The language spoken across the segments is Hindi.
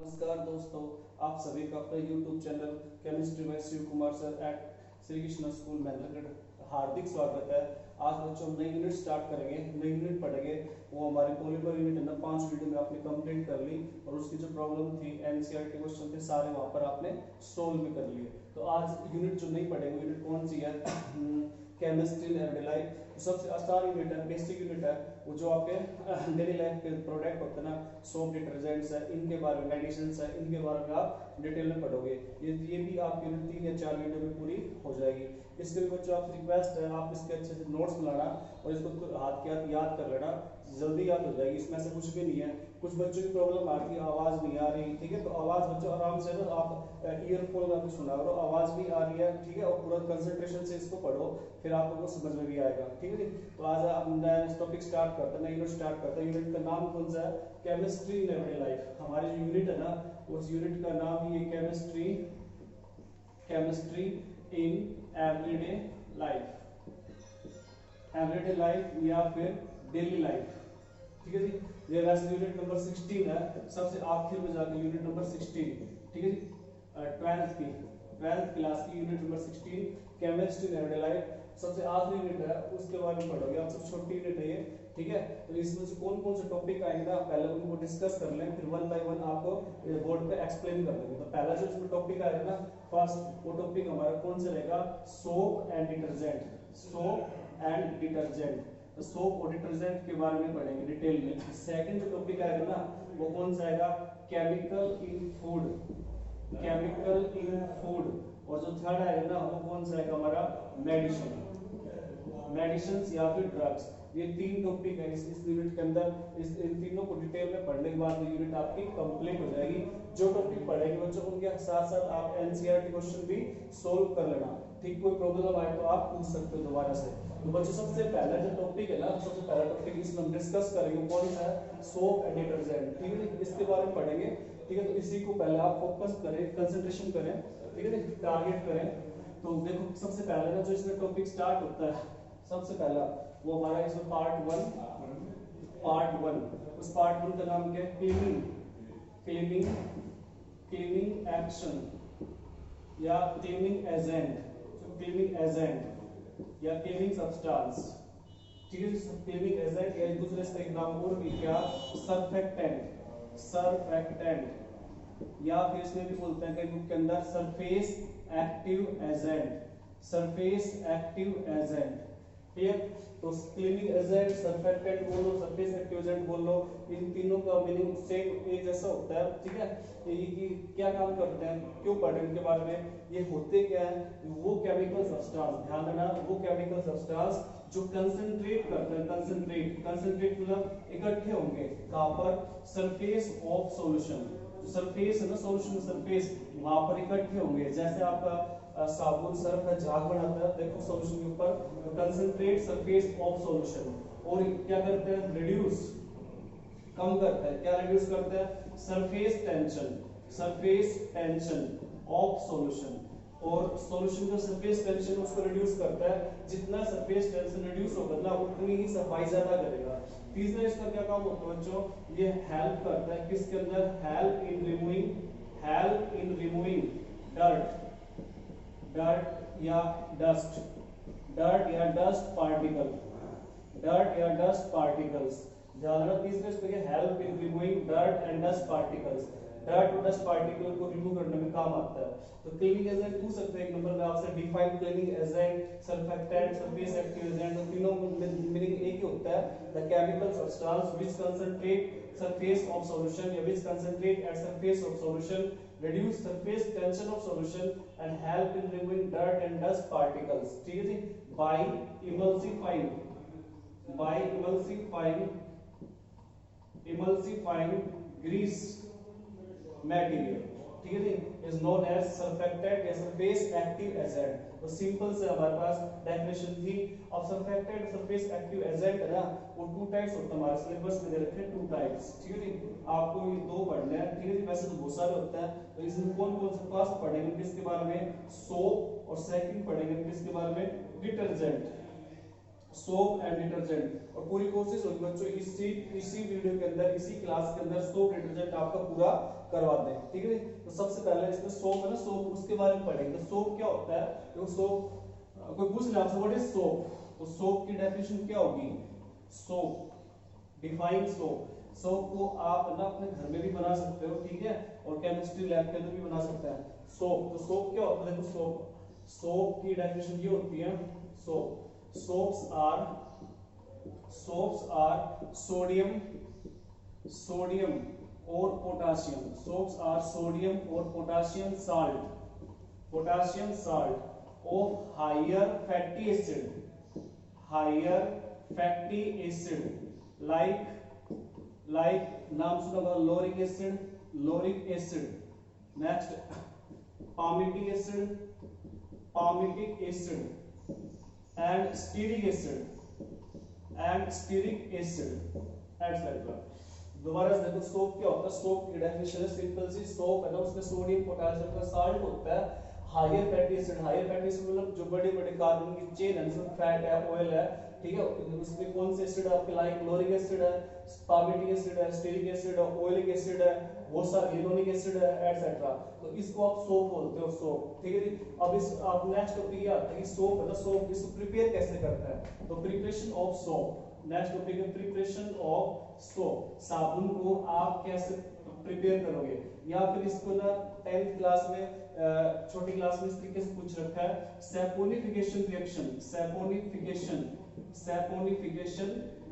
नमस्कार दोस्तों, आप सभी का अपने YouTube चैनल केमिस्ट्री में Shiv Kumar sir at Shri Krishna school Maingarh हार्दिक स्वागत है। आज बच्चों हम नई यूनिट स्टार्ट करेंगे, नई यूनिट पढ़ेंगे। वो हमारी पॉलीमर यूनिट है ना, 5 वीडियो में आपने कंप्लीट कर ली और उसकी जो प्रॉब्लम थी एनसीईआरटी क्वेश्चन थे सारे वहां पर आपने सोल्व भी कर लिए। तो आज यूनिट जो नहीं पढ़ेंगे, यूनिट कौन सी है? Chemistry in everyday life. सबसे आसान यूनिट है, बेसिक यूनिट है, वो जो आपके डेली लाइफ के प्रोडक्ट होते हैं ना, सोप, डिटर्जेंट्स है, इनके बारे में, मेडिसिन है, इनके बारे में आप डिटेल में पढ़ोगे। ये भी आप यूनिट 3 या 4 वीडियो में पूरी हो जाएगी। इसके लिए बच्चों आपसे रिक्वेस्ट है, आप इसके अच्छे से नोट्स बनाना और इसको हाथ के हाथ याद कर लेना, जल्दी याद हो जाएगी। इसमें से कुछ भी नहीं है। कुछ बच्चों की प्रॉब्लम आ रही है, आवाज नहीं आ रही, ठीक है, तो आवाज बच्चों आराम से ना आप ईयरफोन लगा के सुना करो, आवाज भी आ रही है, ठीक है, और पूरा कंसंट्रेशन से इसको पढ़ो, फिर आपको समझ में भी आएगा, ठीक है जी। तो आज हम नया टॉपिक स्टार्ट करते हैं, यूनिट स्टार्ट करते हैं। यूनिट का नाम कौन सा है? Chemistry in everyday life. हमारी जो यूनिट है ना, उस यूनिट का नाम ही है chemistry in everyday life, everyday life या फिर डेली लाइफ, ठीक है जी। ये वैसे यूनिट नंबर 16 है, सबसे आखिर में जाकर यूनिट नंबर 16, ठीक है जी। 12th क्लास की unit number 16 chemistry in everyday life, सबसे आखिरी यूनिट है, उसके बारे में पढ़ोगे आप। सबसे छोटी यूनिट है ये, ठीक है। तो इसमें से कौन कौन से टॉपिक आएंगे ना, पहले उनको डिस्कस कर लें, फिर वन बाय वन आपको बोर्ड पे एक्सप्लेन कर देंगे। तो पहला जो इसमें टॉपिक आएगा ना, फर्स्ट वो टॉपिक हमारा कौन सा रहेगा? Soap and detergent. Soap and detergent, तो सोप और डिटर्जेंट के बारे में पढ़ेंगे डिटेल में। सेकंड जो टॉपिक आएगा ना, वो कौन सा आएगा? Chemical in food, chemical in food. और जो थर्ड आएगा ना, वो कौन सा आएगा हमारा? मेडिसिन, मेडिसिन या फिर ड्रग्स। ये 3 टॉपिक है इस यूनिट के अंदर। इन तीनों को डिटेल में पढ़ने के बाद यूनिट आपकी कंप्लीट हो जाएगी। जो टॉपिक पढ़ेंगे बच्चों, उनके साथ साथ आप एनसीईआरटी क्वेश्चन भी सोल्व कर लेना, ठीक। कोई प्रॉब्लम आए तो आप पूछ सकते हो दोबारा से। तो बच्चों सबसे पहला जो टॉपिक है ना, सबसे पहला टॉपिक इसमें हम डिस्कस करेंगे कौन सा है? सोप एंड डिटर्जेंट, ठीक है। इसके बारे में पढ़ेंगे, ठीक है। तो इसी को पहले आप फोकस करें, कंसंट्रेशन करें, ठीक है, टारगेट करें। तो देखो सबसे पहले ना जो इसमें टॉपिक स्टार्ट होता है, सबसे पहला वो हमारा इसमें पार्ट 1। उस पार्ट 1 का नाम क्या है? क्लीनिंग, क्लीनिंग एक्शन या क्लीनिंग एजेंट, क्लीनिंग एजेंट या क्लीनिंग सब्सटेंस, ठीक है। क्लीनिंग एजेंट या दूसरे से एक नाम और भी क्या? सरफेक्टेंट, सरफेक्टेंट, या फिर इसमें भी बोलते हैं कई बुक के अंदर surface active agent, surface active agent, ठीक है। तो क्लीनिंग एजेंट, सरफेक्टेंट बोल लो, सरफेस एक्टिव एजेंट बोल लो, इन तीनों का मीनिंग सेम एक जैसा होता है, ठीक है। ये क्या काम करते हैं, क्यों पढ़ रहे हैं इनके बारे में, ये होते क्या है? वो केमिकल सब्सटेंस, ध्यान देना, वो केमिकल सब्सटेंस जो कंसंट्रेट करते हैं, कंसंट्रेट मतलब इकट्ठे होंगे कहां पर? सरफेस ऑफ सॉल्यूशन, सरफेस है ना, सॉल्यूशन सरफेस, वहां पर इकट्ठे होंगे। जैसे आपका साबुन सर्फ है, झाग बनाता है, देखो सॉल्यूशन के ऊपर, कंसंट्रेट सरफेस ऑफ सॉल्यूशन। और क्या करते हैं? रिड्यूस, कम करता है। क्या रिड्यूस करता है? Surface tension, surface tension of solution. और सॉल्यूशन जो सरफेस टेंशन उसको रिड्यूस करता है, जितना सरफेस टेंशन रिड्यूस होगा ना, उतनी ही सफाई ज्यादा करेगा। तीसरा इसका क्या काम होता है बच्चों? ये हेल्प करता है किसके अंदर? Help in removing dirt, dirt या डस्ट, डर्ट या डस्ट पार्टिकल, डर्ट या डस्ट पार्टिकल्स। ध्यान रखना, तीसरे इसमें help in removing dirt and dust particles, dirt और डस्ट पार्टिकल को रिमूव करने में काम आता है। तो क्लीनिंग एजेंट पूछ सकते हैं एक नंबर में आपसे, define cleaning agent, surfactant, surface active agent. तो तीनों मीनिंग एक ही होता है, the chemical substance which concentrate surface of solution या which concentrate at surface of solution, reduce surface tension of solution and help in removing dirt and dust particles, ठीक है जी। by emulsifying grease material, ठीक है जी, is known as surfactant या surface active agent। तो सिंपल से हमारे पास डेफिनेशन थी। अब surfactant surface active agent है ना, वो 2 टाइप्स होते हैं, हमारे सिलेबस में दे रखे हैं 2 टाइप्स, ठीक है जी। आपको ये 2 पढ़ने हैं, ठीक है जी। वैसे तो बहुत सारे होते हैं, तो इसमें कौन कौन से फर्स्ट पढ़ेंगे किसके बारे में? सोप, और सेकंड पढ़ेंगे किसके बारे में? डिटर्जेंट। Soap and detergent. और पूरी कोशिश होगी बच्चों इसी वीडियो के अंदर, इसी क्लास के अंदर सोप डिटर्जेंट आपका पूरा करवा दें, ठीक है। तो सबसे पहले इसमें सोप है ना, सोप उसके बारे में पढ़ेंगे। तो सोप क्या होता है, तो सोप कोई पूछ ले आपसे व्हाट इज सोप, तो सोप की डेफिनेशन क्या होगी, सोप डिफाइन सोप। सोप को आप ना अपने घर में भी बना सकते हो, ठीक है, और केमिस्ट्री लैब के अंदर भी बना सकते हैं सोप। तो सोप क्या होता है, देखो सोप की डेफिनेशन ये होती है, सोप्स आर सोडियम और पोटासियम, सोप्स आर सोडियम और potassium salt of higher fatty acid like नाम सुना होगा Lorik acid, next palmitic acid and stearic acid etc. दोबारा से देखो सोप क्या होता है, सोप की डेफिनेशन है सिंपल सी, सोप है ना उसमें सोडियम पोटेशियम का साल्ट होता है, हायर फैटी एसिड मतलब जो बड़े बड़े कार्बन की चेन है जिसमें फैट है, ऑयल है, ठीक है, उसमें कौन से एसिड आपके लाइक क्लोरिक एसिड है, पार्मिटिक एसिड है, स्टीरिक एसिड है, ऑयलिक एसिड है, बहुत सारे लिनोलिक एसिड है एटसेट्रा। तो इसको आप सोप बोलते हो, सोप, ठीक है। अब इस आप नेक्स्ट टॉपिक ये आता है कि सोप है ना, सोप इसको प्रिपेयर कैसे करता है, तो preparation of soap, next topic है प्रिपरेशन ऑफ सोप, साबुन को आप कैसे प्रिपेयर करोगे, या फिर इसको ना 10th क्लास में छोटी क्लास में इस तरीके से पूछ रखा है, सैपोनिफिकेशन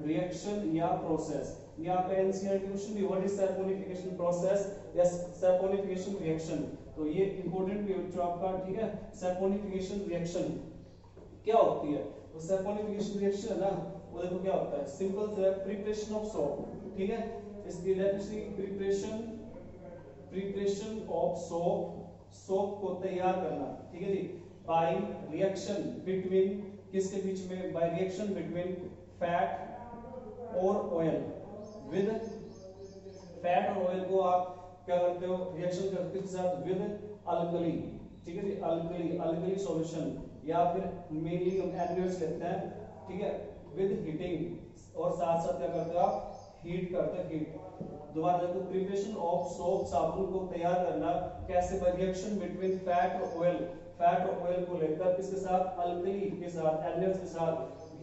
रिएक्शन या प्रोसेस। ये आपका एनसीईआरटी क्वेश्चन भी, व्हाट इज सैपोनिफिकेशन प्रोसेस या सैपोनिफिकेशन रिएक्शन, तो ये इंपॉर्टेंट भी बच्चों आपका, ठीक है। सैपोनिफिकेशन रिएक्शन क्या होती है, तो सैपोनिफिकेशन रिएक्शन है ना, वो देखो क्या होता है, सिंपल से प्रिपरेशन ऑफ सोप, ठीक है। इसकी डेफिनेशन प्रिपरेशन ऑफ सोप को तैयार करना, ठीक है जी, बाय रिएक्शन बिटवीन, किसके बीच में, बाय रिएक्शन बिटवीन फैट और ऑयल, विद फैट और ऑयल को आप क्या करते हो, रिएक्शन करते हो साथ विद अल्कली, ठीक है जी, अल्कली सॉल्यूशन, या फिर मेनली हम NaOH लेते हैं, ठीक है, विद हीटिंग, और साथ साथ क्या करते हो आप, हीट करते हैं, हीट। दोबारा देखो, प्रिपरेशन ऑफ सोप, साबुन को तैयार करना कैसे, बाय रिएक्शन बिटवीन फैट और ऑयल को लेकर किसके साथ, अल्कली के साथ, NaOH के साथ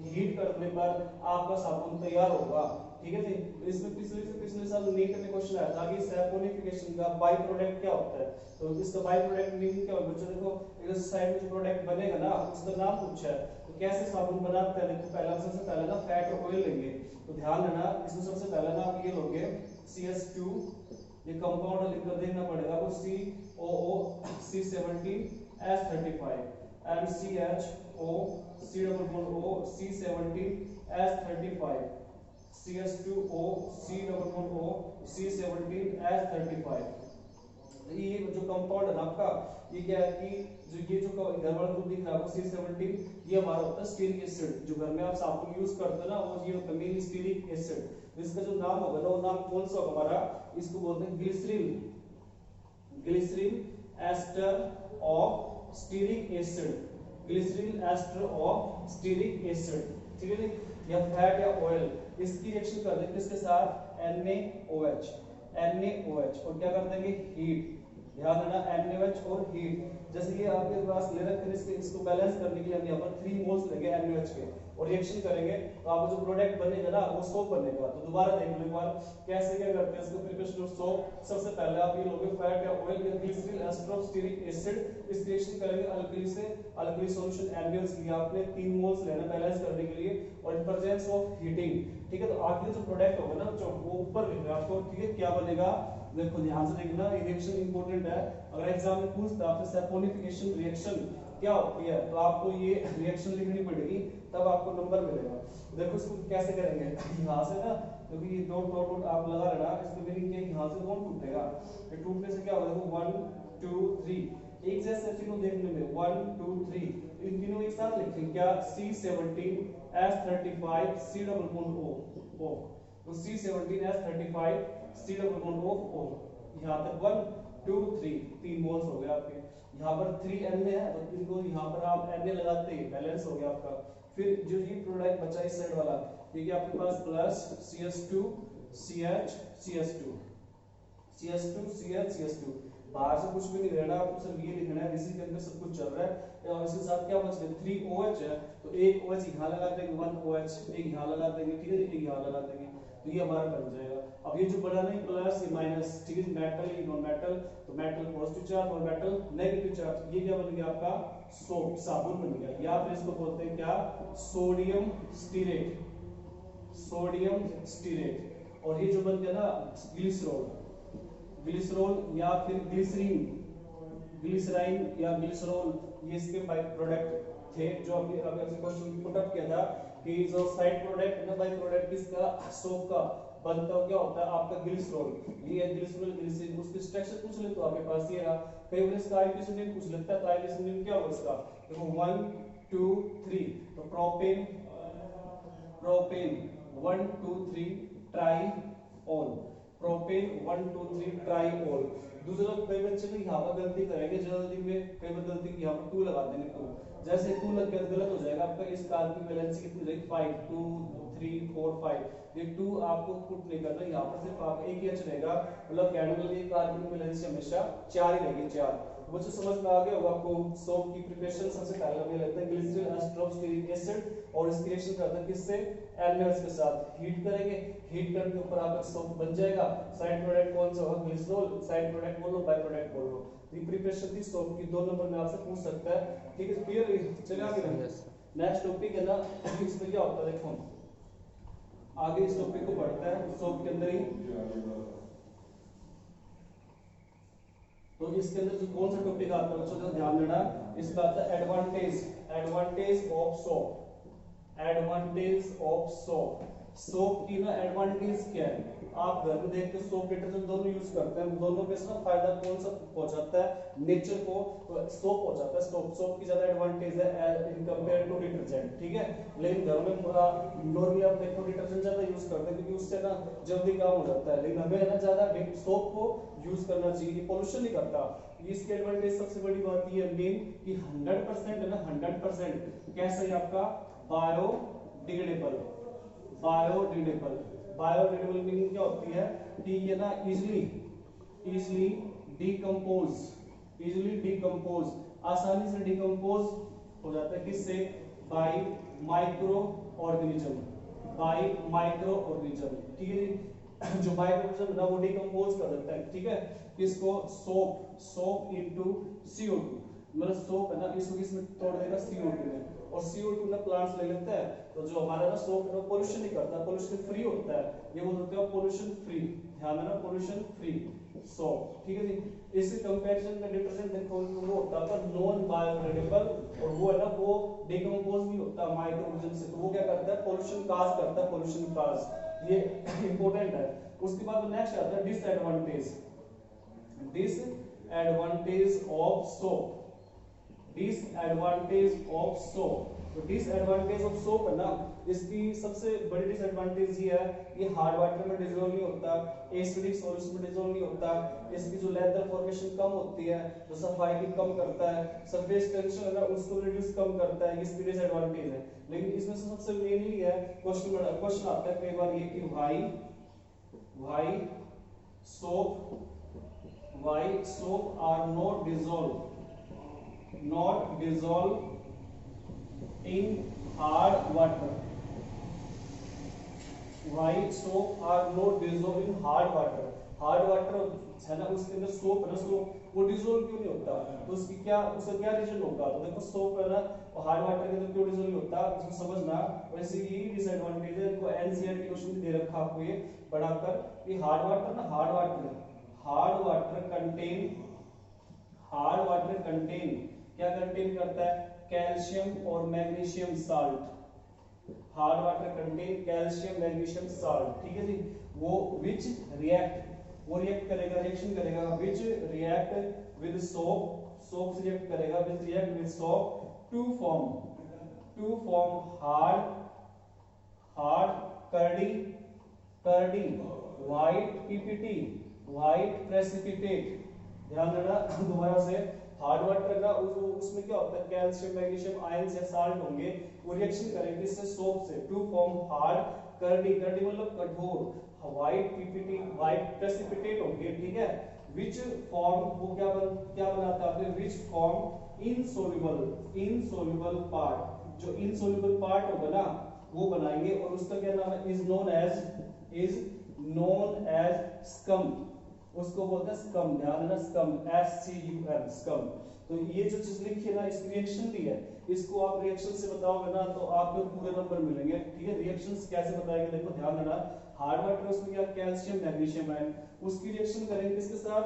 हीट करने पर आपका साबुन तैयार होगा, ठीक है जी। तो इसमें पिछले साल नीट में क्वेश्चन आया था कि सैपोनिफिकेशन का बाय प्रोडक्ट क्या होता है, तो इसका बाय प्रोडक्ट मीनिंग क्या होगा बच्चों, देखो इस साइड में जो प्रोडक्ट बनेगा ना उसका नाम पूछा है, तो कैसे साबुन बनाते हैं, देखो सबसे पहले ना फैट और ऑयल लेंगे, तो ध्यान देना इसमें सबसे पहले ना आप ये लोगे CS2, ये कंपाउंड लिख कर देखना पड़ेगा, वो COO C17H35 and CHO C17H35 CS2O C17H35। ये जो कंपाउंड है ना आपका, ये क्या है कि ये जो घर वाला ग्रुप दिख रहा है C17, ये हमारा होता है स्टीरिक एसिड, जो घर में आप साबुन यूज करते हो ना वो ये होता है मेन स्टीरिक एसिड। इसका जो नाम होगा ना वो नाम कौन सा होगा हमारा, इसको बोलते हैं glycerine ester of stearic acid, ठीक है, या फैट या ऑयल, इसकी रिएक्शन कर देंगे किसके साथ, NaOH, और क्या कर देंगे, हीट, ध्यान देना NaOH और हीट। जैसे ये आपके पास ले रखे हैं, इसको बैलेंस करने के लिए हम यहाँ पर 3 मोल्स लेंगे NaOH के और रिएक्शन करेंगे, तो आपको जो प्रोडक्ट बनेगा ना वो सोप बनेगा। तो दोबारा देख लो एक बार कैसे क्या करते हैं इसको, प्रिपरेशन ऑफ सोप, सबसे पहले आप ये लोगे फैट या ऑयल या glycerine ester of stearic acid, इस रिएक्शन करेंगे अल्कली से, अल्कली सॉल्यूशन NaOH लिया आपने 3 मोल्स लेना बैलेंस करने के लिए, और इन प्रेजेंस ऑफ हीटिंग, ठीक है। तो आखिरी जो प्रोडक्ट होगा ना जो वो ऊपर लिख रहा है आपको, ठीक है, क्या बनेगा, देखो ध्यान से देखना, ये रिएक्शन इंपॉर्टेंट है, अगर एग्जाम में पूछता आपसे सैपोनिफिकेशन रिएक्शन क्या होती है, तो आपको ये रिएक्शन लिखनी पड़ेगी, तब आपको नंबर मिलेगा। देखो इसको कैसे करेंगे, यहाँ से ना, क्योंकि ये डॉट डॉट डॉट आप लगा लेना, इसको मीनिंग क्या, यहाँ से कौन टूटेगा, ये टूटने से क्या होगा, देखो 1 2 3 एक जैसे तीनों देखने में 1 2 3, इन तीनों एक साथ लिखेंगे क्या, C17H35 C=O, तो C17H35 C=O, यहाँ तक 1 2 3 3 मोल्स हो गए आपके, यहाँ पर 3 Na है तो इनको यहाँ पर आप Na लगाते ही बैलेंस हो गया आपका। फिर जो ये प्रोडक्ट बचा इस साइड वाला, ये कि आपके पास plus CH2 CH CH2 CH2 CH CH2, बाहर से कुछ भी नहीं रहना, आपको सिर्फ ये लिखना है, इसी के अंदर सब कुछ चल रहा है। और इसके साथ क्या बच गया 3OH है, तो एक OH यहाँ लगा देंगे, 1OH एक यहाँ लगा देंगे, ठीक है, एक यहाँ लगा देंगे, तो ये हमारा बन जाएगा। अब ये जो बड़ा नहीं प्लस ये माइनस, ठीक है, मेटल ये नॉन मेटल, तो मेटल पॉजिटिव चार्ज और मेटल नेगेटिव चार्ज, ये क्या बन गया आपका सोप, साबुन बन गया, या फिर इसको बोलते हैं क्या सोडियम स्टीरेट, सोडियम स्टीरेट। और ये जो बन गया ना ग्लिसरॉल, ग्लिसरॉल या फिर ग्लिसरीन, ग्लिसराइन या ग्लिसरॉल, ये इसके बाय प्रोडक्ट थे जो अभी क्वेश्चन पुट अप किया था कि जो साइड प्रोडक्ट है ना बाय प्रोडक्ट किसका सोप का बनता हो क्या होता है आपका ग्लिसरॉल, ये है ग्लिसरॉल ग्लिसरीन। उसकी स्ट्रक्चर पूछ ले तो आपके पास ये रहा, कई बार इसका आइसोनिम पूछ लेता है, तो आइसोनिम क्या होगा इसका, देखो 1 2 3, तो प्रोपेन, प्रोपेन 1 2 3 ट्राइऑल, प्रोपेन 1 2 3 ट्राइऑल। दूसरा कई बच्चे ना यहाँ पर गलती करेंगे जल्दी में, कई बार गलती यहाँ पर 2 लगा देंगे, 2 जैसे 2 लग गया गलत हो जाएगा आपका। इस कार्बन वैलेंसी कितनी रहेगी 5 2 3 4 5, ये 2 आपको पुट नहीं करना, यहाँ पर सिर्फ आप एक ही एच रहेगा, मतलब कैंडल की कार्बन वैलेंसी हमेशा 4 ही रहेगी, 4। बच्चों समझ में आ गया होगा आपको। सोप की प्रिपरेशन सबसे पहले हमें लेते हैं ग्लिसरीन एस्ट्रोस्टेरिक एसिड, और इसकी रिएक्शन करते हैं किससे NaOH के साथ, हीट करेंगे, हीट करने के ऊपर आपका सोप बन जाएगा। साइड प्रोडक्ट कौन सा होगा ग्लिसरॉल, साइड प्रोडक्ट बोलो बाय प्रोडक्ट बोलो। ये प्रिपरेशन थी सोप की, 2 नंबर में आपसे पूछ सकता है, ठीक है, क्लियर। चलिए आगे नेक्स्ट टॉपिक है ना, इसमें क्या होता है देखो, आगे इस टॉपिक को पढ़ते हैं सोप के अंदर ही। तो इसके अंदर जो कौन सा टॉपिक आता है बच्चों ध्यान देना, इसका आता है advantage, advantage of soap, advantage of soap. Soap की ना एडवांटेज क्या है, आप घर में देखते हो सोप डिटर्जेंट दोनों यूज करते हैं, दोनों में से फायदा कौन सा पहुंचाता है नेचर को, तो सोप पहुंचाता है। सोप की ज्यादा एडवांटेज है इन कंपेयर टू डिटर्जेंट, ठीक है। लेकिन घर में नॉर्मली आप देखो डिटर्जेंट ज्यादा यूज करते हैं क्योंकि उससे ना जल्दी काम हो जाता है, लेकिन हमें ना ज्यादा सोप को यूज करना चाहिए, पोल्यूशन नहीं करता। इसकी एडवांटेज सबसे बड़ी बात ये है मेन कि 100% है ना, 100% कैसा है आपका बायोडिग्रेडेबल, बायोडिग्रेडेबल, बायोडिग्रेडेबल मीनिंग क्या होती है कि ये ना इजीली डिकम्पोज, इजीली डिकम्पोज, आसानी से डिकम्पोज हो जाता है, किससे bye micro organism, bye micro organism, ठीक है। जो माइक्रो ऑर्गेनिज्म ना वो डिकम्पोज कर देता है, ठीक है, किसको सोप इनटू CO2, मतलब सोप है ना इसको किसमें तोड़ देगा CO2 में, और CO2 ना प्लांट्स ले लेता है, तो जो हमारा ना सोप है ना पोल्यूशन नहीं करता, पोल्यूशन फ्री होता है, ये बोलते हैं पोल्यूशन फ्री, ध्यान देना पोल्यूशन फ्री सोप, ठीक है जी। इसके कंपैरिजन में डिटर्जेंट देखो वो होता है नॉन बायोडिग्रेडेबल, और वो है ना वो डिकम्पोज भी होता है माइक्रो ऑर्गेनिज्म से, तो वो क्या करता है पोल्यूशन काज करता है, पोल्यूशन काज, ये इंपॉर्टेंट है। उसके बाद नेक्स्ट आता है disadvantage, disadvantage of soap, disadvantage of soap. तो डिसएडवांटेज ऑफ सोप है ना, इसकी सबसे बड़ी डिसएडवांटेज ये है ये हार्ड वाटर में डिसॉल्व नहीं होता, एसिडिक सॉल्यूशन में डिसॉल्व नहीं होता, इसकी जो लेदर फॉर्मेशन कम होती है, जो सफाई की कम करता है, सरफेस टेंशन है ना उसको रिड्यूस कम करता है, इसकी डिसएडवांटेज है। लेकिन इसमें से सबसे मेनली है क्वेश्चन आता है कई बार ये कि why soap are not dissolve in hard water, why soap are not dissolve in hard water, hard water है ना उसके अंदर सोप है ना, सोप वो डिसॉल्व क्यों नहीं होता, तो उसकी क्या उसका क्या रीजन होगा, तो देखो सोप है ना हार्ड वाटर के अंदर क्यों डिसॉल्व नहीं होता इसको समझना। वैसे ही डिसएडवांटेज है, इनको एनसीईआरटी क्वेश्चन दे रखा आपको ये बढ़ाकर कि हार्ड वाटर कंटेन क्या कंटेन करता है कैल्शियम और magnesium salt, hard water contain calcium magnesium salt, ठीक है जी। वो रिएक्ट करेगा, रिएक्शन करेगा विच रिएक्ट विद सोप से रिएक्ट करेगा with soap to form hard curdy white PPT, white precipitate. ध्यान देना दोबारा से, हार्ड वाटर ना उसमें क्या होता है, कैल्शियम मैग्नीशियम आयंस या साल्ट होंगे, वो रिएक्शन करेंगे इससे सोप से to form hard curdy, curdy मतलब कठोर, व्हाइट पीपीटी व्हाइट प्रेसिपिटेट होंगे, ठीक है, विच फॉर्म वो क्या बनाता है आपने, विच फॉर्म इनसोल्यूबल पार्ट, जो इनसोल्यूबल पार्ट होगा ना वो बनाएंगे और उसका क्या नाम है, इज नोन एज स्कम, उसको बोलते हैं स्कम, ध्यान देना स्कम, SCUM स्कम। तो ये जो चीज लिखी है ना इसकी रिएक्शन दी है, इसको आप रिएक्शन से बताओगे ना तो आपको पूरे नंबर मिलेंगे, ठीक है। रिएक्शंस कैसे बताएंगे देखो ध्यान देना, हार्ड वाटर उसमें क्या कैल्शियम मैग्नीशियम है, उसकी रिएक्शन करेंगे किसके साथ,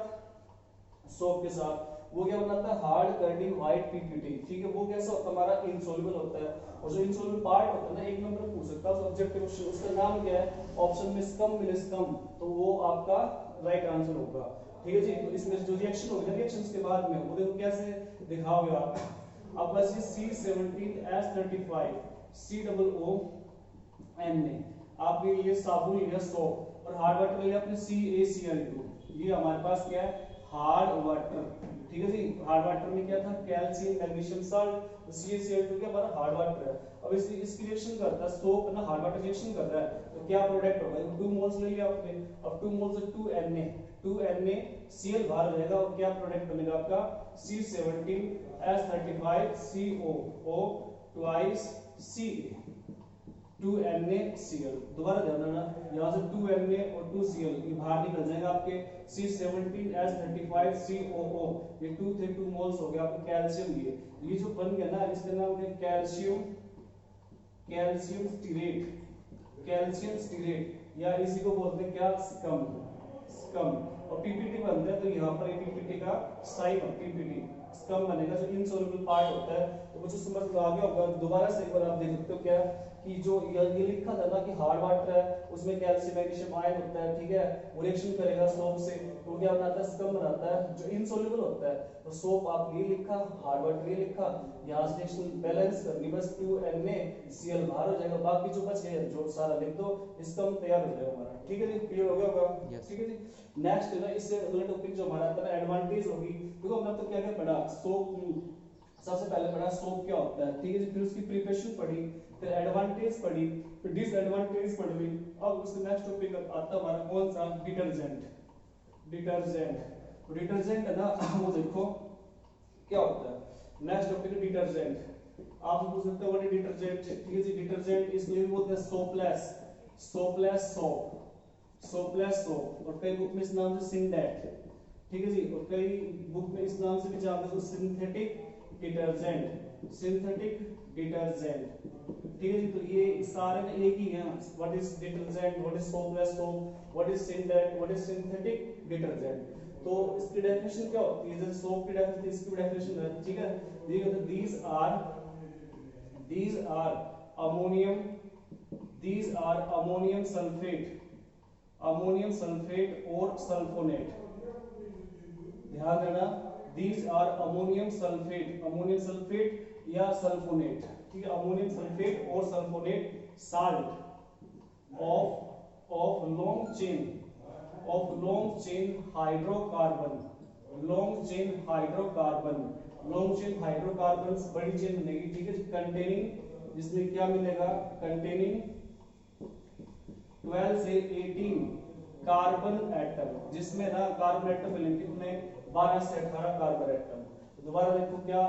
सोप के साथ, वो क्या बनाता है हार्ड कर्डिंग व्हाइट पीपीटी, ठीक है। वो कैसा होता है हमारा इनसोल्यूबल होता है, और जो इनसोल्यूबल पार्ट होता है ना एक नंबर पूछ सकता है ऑब्जेक्टिव क्वेश्चन, उसका नाम क्या है, ऑप्शन में स्कम मिले स्कम, तो वो आपका राइट आंसर होगा, ठीक है जी। तो इसमें जो रिएक्शन होगी रिएक्शंस के बाद में वो देखो कैसे दिखाओगे आप, अब बस ये C17H35 COONA, आपने ये साबुन लिया सोप और हार्ड वाटर लिया आपने CaCl2, ये हमारे पास क्या है हार्ड वाटर, ठीक है जी। हार्ड वाटर में क्या था कैल्शियम मैग्नीशियम साल्ट, तो CaCl2 क्या हमारा हार्ड वाटर है। अब इसकी रिएक्शन करता है सोप ना, हार्ड वाटर रिएक्शन कर रहा है तो क्या प्रोडक्ट होगा, 2 मोल्स ले लिया आपने, अब 2 मोल्स से 2Na Cl बाहर हो जाएगा और क्या प्रोडक्ट बनेगा आपका C17H35 COO twice Ca 2NaCl, दोबारा ध्यान देना यहाँ से 2Na और 2Cl ये बाहर निकल जाएगा आपके C17H35 COO, ये 2 थे 2 मोल्स हो गया आपका कैल्शियम, ये जो बन गया ना इसका नाम है कैल्शियम स्टीरेट या इसी को बोलते हैं क्या स्कम, और पीपीटी बनता है तो यहाँ पर पीपीटी का साइन ऑफ पीपीटी स्कम बनेगा, जो इनसोल्यूबल पार्ट होता है। तो मुझे समझ में आ गया होगा, दोबारा से एक बार आप देख सकते हो क्या कि जो ये लिखा था ना कि हार्ड वाटर है उसमें कैल्शियम मैग्नीशियम आयन होता है, ठीक है, वो रिएक्शन करेगा सोप से तो क्या बनाता है स्कम बनाता है जो इनसोल्यूबल होता है। तो सोप आप ये लिखा, हार्ड वाटर ये लिखा, यहाँ से रिएक्शन बैलेंस करनी बस 2NaCl बाहर हो जाएगा, बाकी जो बच गया जो सारा लिख दो स्कम तैयार हो जाएगा हमारा, ठीक है जी, क्लियर हो गया होगा, ठीक है जी। नेक्स्ट है ना इससे अगला टॉपिक जो हमारा आता है एडवांटेज होगी, देखो हमने तो क्या क्या पढ़ा, सोप सबसे पहले पढ़ा सोप क्या होता है, ठीक है जी, फिर उसकी प्रिपरेशन पढ़ी, फिर एडवांटेज पढ़ी, फिर डिसएडवांटेज पढ़ ली। अब उसके नेक्स्ट टॉपिक आता है हमारा कौन सा, डिटर्जेंट। तो डिटर्जेंट है ना वो देखो क्या होता है, नेक्स्ट टॉपिक है डिटर्जेंट। आप पूछ सकते हो व्हाट इज डिटर्जेंट, ठीक है जी। डिटर्जेंट इसलिए भी बोलते हैं सोपलेस सोप, और कई बुक में इस नाम से सिंडेट, ठीक है जी, और कई बुक में इस नाम से भी जानते हो सिंथेटिक डिटर्जेंट, ठीक है जी। तो ये सारे में एक ही है, what is detergent, what is soapless soap, what is syndet, what is synthetic detergent. तो इसकी डेफिनेशन क्या होती है, जैसे सोप की डेफिनेशन इसकी डेफिनेशन है, ठीक है, देखिए तो these are ammonium sulfate और सल्फोनेट, ध्यान देना these are ammonium sulfate या सल्फोनेट, ठीक है, अमोनियम सल्फेट और sulphonate salt of long chain hydrocarbon बड़ी चेन बनेगी, ठीक है, कंटेनिंग, जिसमें क्या मिलेगा, कंटेनिंग 12 से 18 कार्बन एटम, जिसमें ना कार्बन एटम मिलेंगे कितने, 12 से 18 कार्बन एटम। तो दोबारा देखो क्या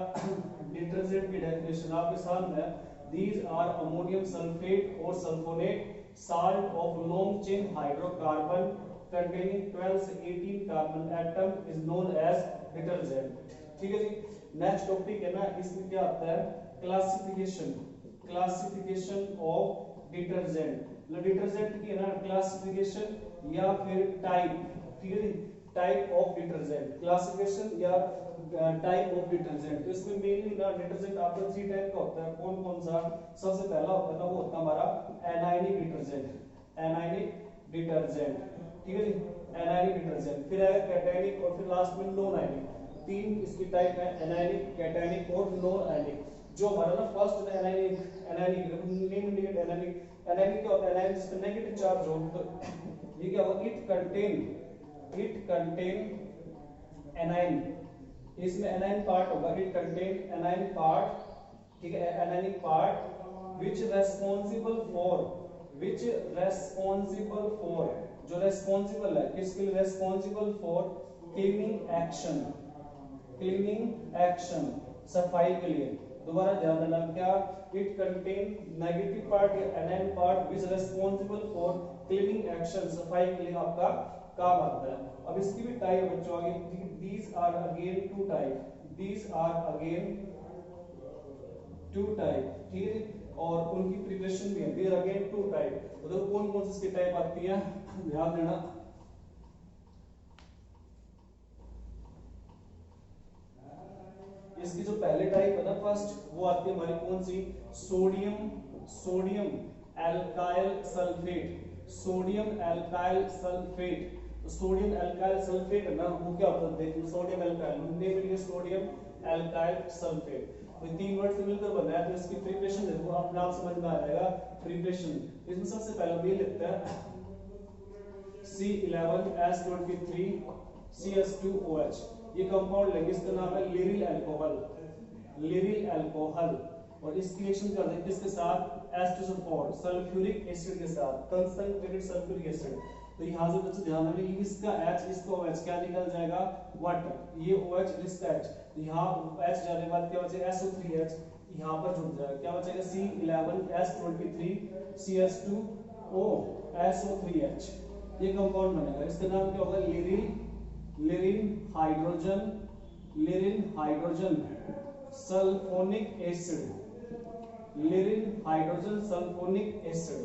डिटर्जेंट की डेफिनेशन आपके सामने है, these are ammonium sulfate और sulphonate salt of long chain hydrocarbon containing 12 से 18 carbon atom is known as detergent, ठीक है जी। नेक्स्ट टॉपिक है ना इसमें क्या आता है, क्लासिफिकेशन ऑफ डिटर्जेंट, डिटर्जेंट की है ना क्लासिफिकेशन या फिर टाइप, ठीक है जी, टाइप ऑफ डिटर्जेंट, क्लासिफिकेशन या टाइप ऑफ डिटर्जेंट। तो इसमें मेनली ना डिटर्जेंट आपका 3 टाइप का होता है, कौन कौन सा, सबसे पहला होता है ना वो होता है हमारा एनायनिक डिटर्जेंट, ठीक है जी, एनायनिक डिटर्जेंट, फिर है कैटायनिक और फिर लास्ट में नॉन आयनिक। 3 इसकी टाइप है, एनायनिक, कैटायनिक और नॉन आयनिक। जो हमारा ना फर्स्ट है एनायनिक नेम इंडिकेट एनायनिक क्या होता है, एनायनिक जिसमें नेगेटिव चार्ज हो, तो ये क्या होगा, इट कंटेन एनायन, इसमें एनाइन पार्ट होगा, इट कंटेन एनाइन पार्ट, ठीक है, anionic part which responsible for जो responsible है किसके लिए, responsible for cleaning action सफाई के लिए। दोबारा ध्यान देना क्या, इट कंटेन नेगेटिव पार्ट या A9 part which responsible for cleaning action सफाई के लिए आपका काम आता है। अब इसकी भी टाइप बच्चों आगे, these are again two type, ठीक है, और उनकी प्रिपरेशन भी है, देयर अगेन टू टाइप। तो देखो कौन कौन सी इसकी टाइप आती है, ध्यान देना। इसकी जो पहले टाइप है ना फर्स्ट, वो आती है हमारी कौन सी, sodium alkyl sulphate. Sodium alkyl sulphate है ना, वो क्या होता है देखिए, सोडियम एल्काइल हमने मिल गया सोडियम एल्काइल सल्फेट, तो तीन वर्ड से मिलकर बना है। तो इसकी प्रिपरेशन देखो अपने आप समझ में आ जाएगा। प्रिपरेशन इसमें सबसे पहले ये लिखता है C11H23CS2OH, ये कंपाउंड लेंगे, इसका नाम है लिरिल अल्कोहल, और इसकी रिएक्शन कर देंगे किसके साथ, H2SO4 सल्फ्यूरिक एसिड के साथ, कंसंट्रेटेड सल्फ्यूरिक एसिड। तो यहां से बच्चों ध्यान रखिए, इसका H इसका OH क्या निकल जाएगा, वाटर, ये OH इसका H, तो यहां H जाने के बाद क्या बचेगा, SO3H, यहां पर जुड़ जाएगा, क्या बचेगा, C11H23CS2O SO3H, ये कंपाउंड बनेगा। इसका नाम क्या होगा, लिरिल हाइड्रोजन सल्फोनिक एसिड,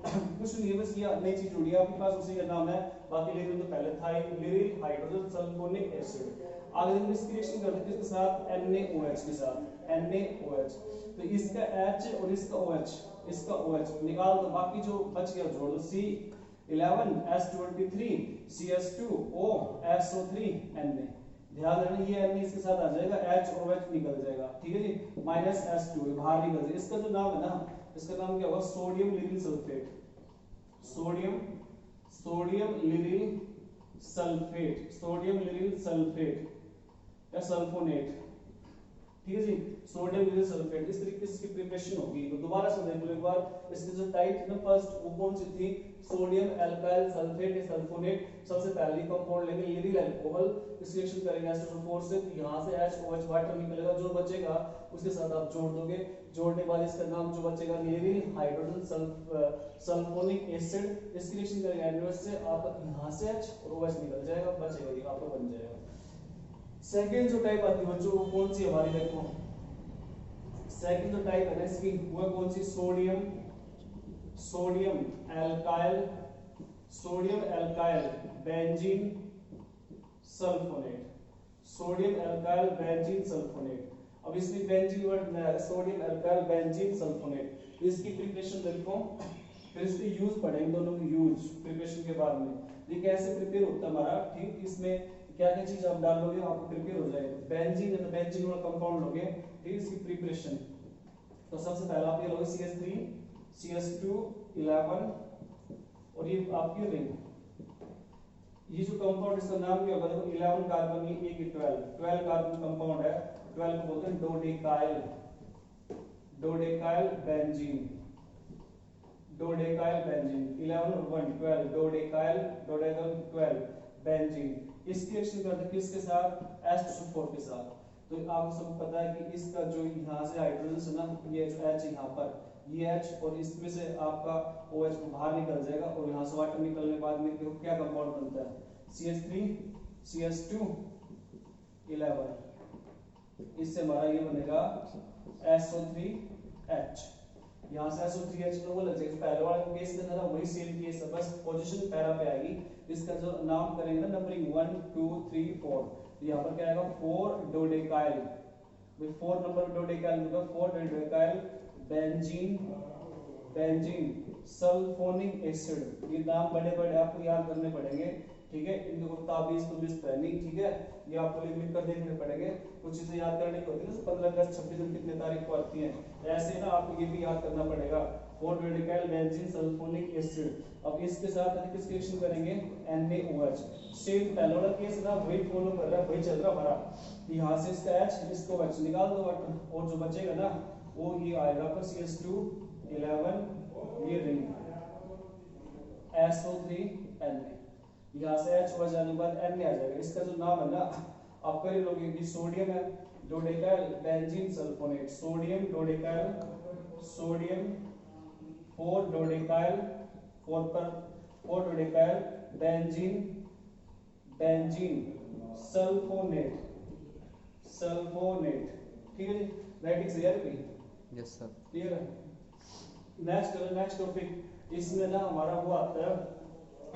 कुछ नहीं है, बस ये नई चीज जुड़ी है आपके पास, उसी का नाम है, बाकी लिरिल तो पहले था ही, लिरिल हाइड्रोजन सल्फोनिक एसिड। आगे हम इसकी रिएक्शन करते हैं किसके साथ, NaOH के साथ, NaOH, तो इसका H और इसका OH निकाल दो, बाकी जो बच गया जोड़ दो, C11H23CS2O SO3 Na, ध्यान रखना ये Na इसके साथ आ जाएगा, H और OH निकल जाएगा, ठीक है जी, -S2 बाहर निकल जाएगा। इसका जो नाम है ना, इसका नाम क्या होगा, सोडियम लिरिल सल्फेट या सल्फोनेट, ठीक है जी, सोडियम लिरिल सल्फेट। इस तरीके से इसकी प्रिपरेशन होगी। तो दोबारा से देख लो एक बार, इसकी जो टाइप थी ना फर्स्ट, वो कौन सी थी, सोडियम एल्काइल सल्फेट या सल्फोनेट। सबसे पहले कंपाउंड लेंगे लिरिल अल्कोहल, इस रिएक्शन करेंगे H2SO4 से, तो यहां से HOH वाटर निकलेगा, जो बचेगा उसके साथ आप जोड़ दोगे, जोड़ने के बाद इसका नाम जो बचेगा लिरिल हाइड्रोजन सल्फोनिक एसिड। इस रिएक्शन करेंगे NaOH से, आप यहां से H और OH निकल जाएगा, बचेगा ये आपका बन जाएगा। सेकंड जो टाइप आती है बच्चों, वो कौन सी हमारी, देखो सेकंड जो टाइप है ना इसकी, वो है कौन सी, सोडियम एल्काइल बेंजीन सल्फोनेट। अब इसमें बेंजीन वर्ड नया है, सोडियम एल्काइल बेंजीन सल्फोनेट। इसकी प्रिपरेशन देखो, फिर इसके यूज पढ़ेंगे, दोनों के यूज प्रिपरेशन के बाद में, ये कैसे प्रिपेयर होता है हमारा, ठीक, इसमें क्या क्या चीज आप डालोगे आपको प्रिपेयर हो जाएगा। बेंजीन है तो बेंजीन वाला कंपाउंड लोगे, ठीक, इसकी प्रिपरेशन। तो सबसे पहले आप ये लोगे CH3 CS211, और ये आपकी रिंग, ये जो कंपाउंड इसका नाम क्या होगा, देखो 11 कार्बन, ये 12 कार्बन कंपाउंड है, 12 को बोलते हैं डोडेकाइल बेंजीन 11 और 1 12 डोडेकाइल 12 बेंजीन। इसकी रिएक्शन करते हैं किसके साथ, H2SO4 के साथ। तो आपको सब पता है कि इसका जो यहाँ से हाइड्रोजन है ना, ये जो H यहाँ पर, ये H और इसमें से आपका OH को बाहर निकल जाएगा, और यहाँ से वाटर निकलने के बाद में क्या कंपाउंड बनता है, CH3 CS211, इससे हमारा ये बनेगा SO3H। यहाँ से SO3H तो वो लग जाएगा, पहले वाला केस में था वही सेम केस है, बस पोजीशन पैरा पे आएगी। इसका जो नाम करेंगे ना, नंबरिंग 1 2 3 4, यहाँ पर क्या आएगा, 4 डोडेकाइल, 4 नंबर डोडेकाइल होगा, 4 डोडेकाइल बेंजीन सल्फोनिक एसिड। ये नाम बड़े बड़े आपको याद करने पड़ेंगे, ठीक है, इनको ताबीज पहनी, ठीक है, ये आपको लिख कर देखने पड़ेंगे, कुछ चीजें याद करने की होती है ना, 15 अगस्त 26 दिन कितने तारीख को आती हैं, ऐसे ना आपको ये भी याद करना पड़ेगा। 4 डोडेकाइल बेंजीन सल्फोनिक एसिड। अब इसके साथ किस रिएक्शन करेंगे, NaOH। सेम पहले वाला केस ना वही फॉलो कर रहा है, वही चल रहा हमारा। यहाँ से इसका H, इसको H निकाल दो वाटर, और जो बचेगा ना वो ये आएगा पर CH2 11 ये रिंग SO3 Na। यहाँ से H हो जाने के बाद Na आ जाएगा। इसका जो नाम है ना आप कर लोगे कि सोडियम है dodecyl benzene sulphonate, sodium dodecyl, sodium 4 dodecyl 4 dodecyl benzene sulphonate, ठीक है जी। राइटिंग से यार भी यस सर। क्लियर है। नेक्स्ट टॉपिक इसमें ना हमारा वो आता है।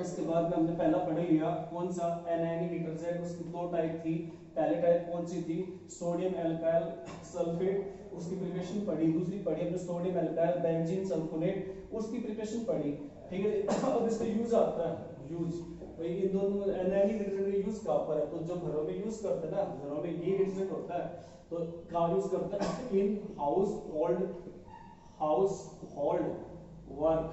इसके बाद में हमने पहला पढ़ लिया कौन सा, एनायनिक डिटर्जेंट। उसकी दो टाइप थी। पहले टाइप कौन सी थी, सोडियम एल्काइल सल्फेट, उसकी प्रिपरेशन पढ़ी। दूसरी पढ़ी हमने सोडियम एल्काइल बेंजीन सल्फोनेट, उसकी प्रिपरेशन पढ़ी, ठीक है। अब इसका यूज आता है, यूज भाई इन दोनों एनायनिक डिटर्जेंट का यूज कहाँ पर है, तो जो घरों में यूज करते हैं ना, घरों में ये डिटर्जेंट होता है तो कहाँ यूज करते हैं, इन हाउस होल्ड वर्क,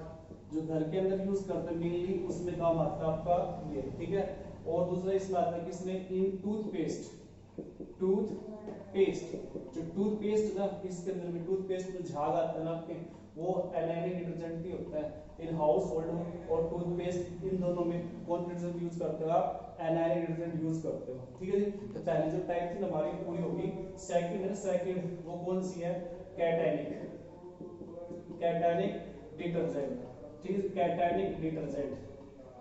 जो घर के अंदर यूज करते हैं मेनली उसमें काम आता है आपका ये, ठीक है। और दूसरा इसमें आता है किसमें, इन टूथपेस्ट, जो टूथपेस्ट ना इसके अंदर में टूथपेस्ट में झाग आता है ना आपके, वो एनायनिक डिटर्जेंट ही होता है। इन हाउस होल्ड और टूथपेस्ट इन दोनों में कौन डिटर्जेंट यूज करते हो आप, एनायनिक डिटर्जेंट यूज करते हो, ठीक है जी। तो पहले जो टाइप थी हमारी पूरी होगी। सेकंड वो कौन सी है, कैटायनिक डिटर्जेंट, ठीक है, कैटायनिक डिटर्जेंट।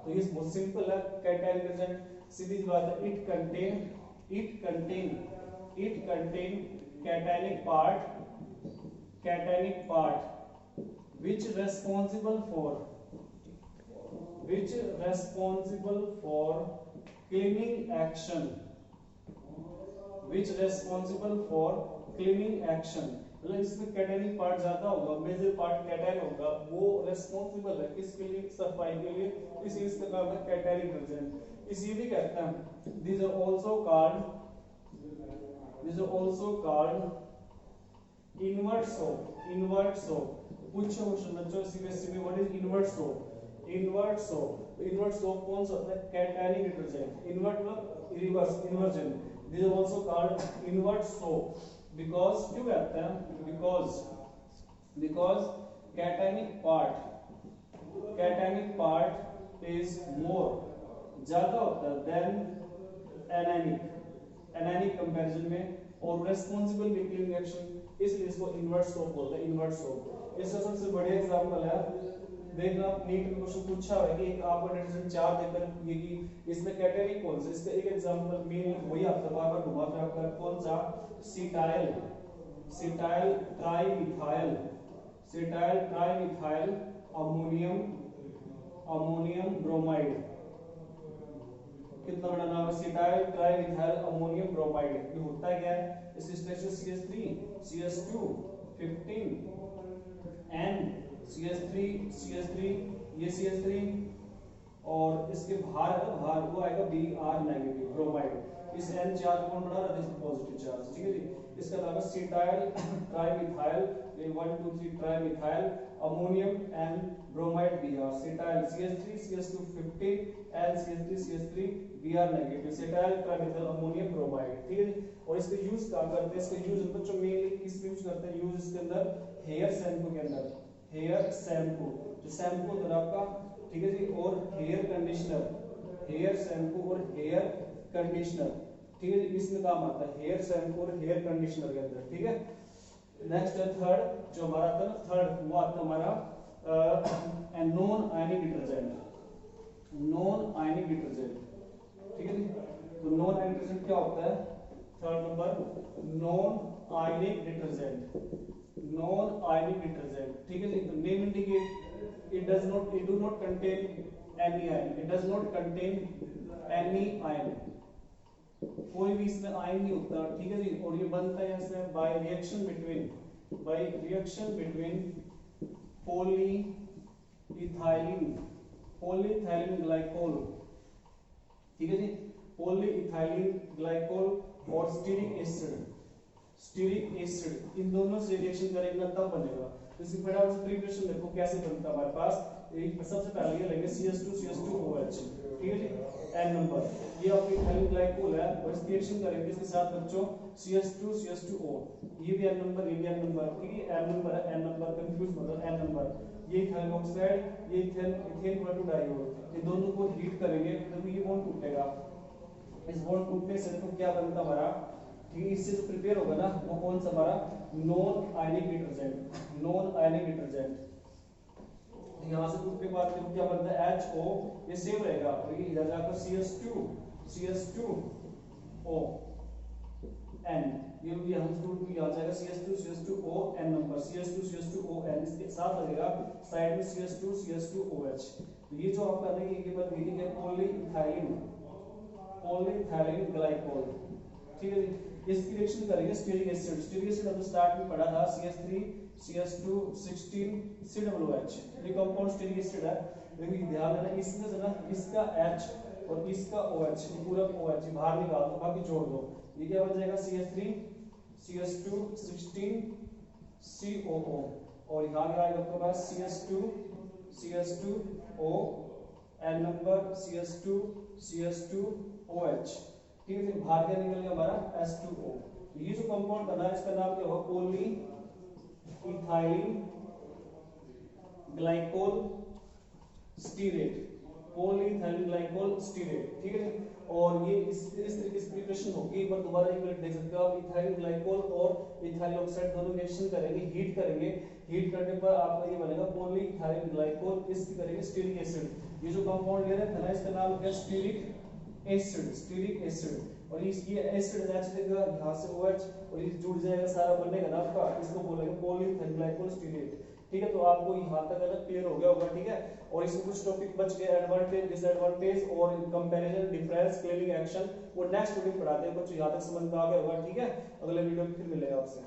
तो ये बहुत सिंपल है कैटायनिक डिटर्जेंट, सीधी सी बात है। It contain cationic part which responsible for cleaning action, मतलब इसमें कैटायनिक पार्ट ज्यादा होगा, मेजर पार्ट कैटायन होगा, वो रेस्पॉन्सिबल है किसके लिए, सफाई के लिए, इसी इसका नाम है कैटायनिक डिटर्जेंट। इसी भी कहते हैं these are also called invert soap। पूछो क्वेश्चन बच्चों सीबीएसई में, व्हाट इज इन्वर्ट सोप कौन सा होता है, कैटायनिक डिटर्जेंट। इन्वर्ट मतलब reverse, inversion. This is also called invert soap because, क्यों कहते हैं, because cationic part is more, ज्यादा होता है देन एनायनिक कंपैरिजन में, और रेस्पॉन्सिबल भी क्लीनिंग एक्शन, इसलिए इसको इन्वर्ट सोप बोलते हैं, इन्वर्ट सोप। इसका सबसे बढ़िया एग्जांपल है, देखना नीट में क्वेश्चन पूछा है कि एक आपका डिटर्जेंट 4 देकर ये कि इसमें कैटेगरी कौन सा, इसका एक एग्जांपल मेन वही आपका बार-बार घुमा फिरा कर, कौन सा, सिटाइल ट्राइमिथाइल अमोनियम ब्रोमाइड। कितना बड़ा नाम है, सिटाइल ट्राइमिथाइल अमोनियम ब्रोमाइड। ये होता क्या है, इसकी structure CH3 CH2 15 N CH3 ये CH3, और इसके बाहर वो आएगा Br नेगेटिव ब्रोमाइड। इस N चार्ज कौन बना रहा है, पॉजिटिव चार्ज, ठीक है जी। इसका नाम है सिटाइल ट्राइमिथाइल, ये 1 2 3 trimethyl ammonium and bromide Br, cetyl CH3 CH2 15 N CH3 Br negative, cetyl trimethyl ammonium bromide, ठीक है। और इसका यूज कहां करते हैं, इसका यूज बच्चों मेनली किस में यूज करते हैं, यूज इसके अंदर हेयर शैम्पू के अंदर, हेयर शैम्पू जो शैम्पू होता है आपका, ठीक है जी, और हेयर कंडीशनर, हेयर शैम्पू और हेयर कंडीशनर, ठीक है जी, इसमें काम आता है हेयर शैम्पू और हेयर कंडीशनर के अंदर, ठीक है। नेक्स्ट है थर्ड, जो हमारा आता है थर्ड, वो आता है हमारा नॉन आयनिक डिटर्जेंट, ठीक है जी। तो नॉन आयनिक डिटर्जेंट क्या होता है, third number non ionic detergent, ठीक है जी। तो name indicate it do not contain any ion, कोई भी इसमें आयन नहीं होता, ठीक है जी। और ये बनता है इसमें by reaction between polyethylene glycol, ठीक है जी, पॉलीइथाइलिन ग्लाइकोल और स्टीरिक एसिड, स्टीरिक एसिड, इन दोनों से रिएक्शन करेंगे तब बनेगा। तो इसकी फटाफट से प्रिपरेशन देखो कैसे बनता है हमारे पास। एक सबसे पहले ये लेंगे CH2CH2OH, ठीक है जी, N नंबर, ये आपकी इथाइल ग्लाइकोल है और इसकी रिएक्शन करेंगे इसके साथ बच्चों CH2CH2O, ये भी N नंबर, ये भी N नंबर, ठीक है, N नंबर है, N नंबर कंफ्यूज मतलब N नंबर, ये इथाइल ऑक्साइड, ये इथेन डाइऑल, ये दोनों को हीट करेंगे तो ये बॉन्ड टूटेगा। इस बॉन्ड टूटने से तो क्या बनता हमारा, ठीक है, इससे जो प्रिपेयर होगा ना वो कौन सा हमारा non ionic detergent, non ionic detergent. यहाँ से टूटने के बाद क्या बनता है HO, ये सेम रहेगा और ये इधर जाकर CH2O N, ये यहाँ से टूट यहाँ जाएगा CH2CH2O N number, CH2CH2O N, इसके साथ लगेगा साइड में CH2CH2OH। तो ये जो आपका है ये बात मीनिंग है पॉलीइथाइलिन ग्लाइकोल, ठीक है जी। इसकी रिएक्शन करेंगे स्टीरिक एसिड, स्टीरिक एसिड हमने स्टार्ट में पढ़ा था CH3 CH2 16 COOH, ये कंपाउंड स्टीरिक एसिड है। लेकिन ध्यान देना इसमें से ना इसका H और इसका OH, ये पूरा OH बाहर निकाल दो, बाकी जोड़ दो, ये क्या बन जाएगा CH3 CH2 16 COO और यहाँ क्या आएगा आपके पास CH2O N नंबर CH2OH, ठीक है। फिर बाहर क्या निकल गया हमारा H2O। ये जो कंपाउंड बना है इसका नाम क्या होगा poly ethylene glycol stearate, polyethylene glycol stearate, ठीक है। और ये इस तरीके से प्रिपरेशन होगी, एक बार दोबारा एक मिनट देख सकते हो आप। इथाइल ग्लाइकोल और इथाइल ऑक्साइड दोनों रिएक्शन करेंगे, हीट करेंगे, हीट करने पर आपका ये बनेगा पॉलीइथाइलिन ग्लाइकोल, इसकी करेंगे स्टीरिक एसिड। ये जो कंपाउंड ले रहे थे ना इसका नाम क्या स्टीरिक एसिड, स्टीरिक एसिड, और ये एसिड H देगा यहाँ से OH और ये जुड़ जाएगा सारा बनेगा ना आपका, इसको बोलेंगे पॉलीइथाइल ग्लाइकोल स्टीरेट, ठीक है। तो आपको यहाँ तक है ना क्लियर हो गया होगा, ठीक है। और इसमें कुछ टॉपिक बच गए, एडवांटेज डिसएडवांटेज और कंपैरिजन डिफरेंस क्लीनिंग एक्शन, वो नेक्स्ट वीडियो में पढ़ाते हैं बच्चों, यहाँ तक समझ में आ गया होगा, ठीक है। अगले वीडियो में फिर मिलेगा आपसे।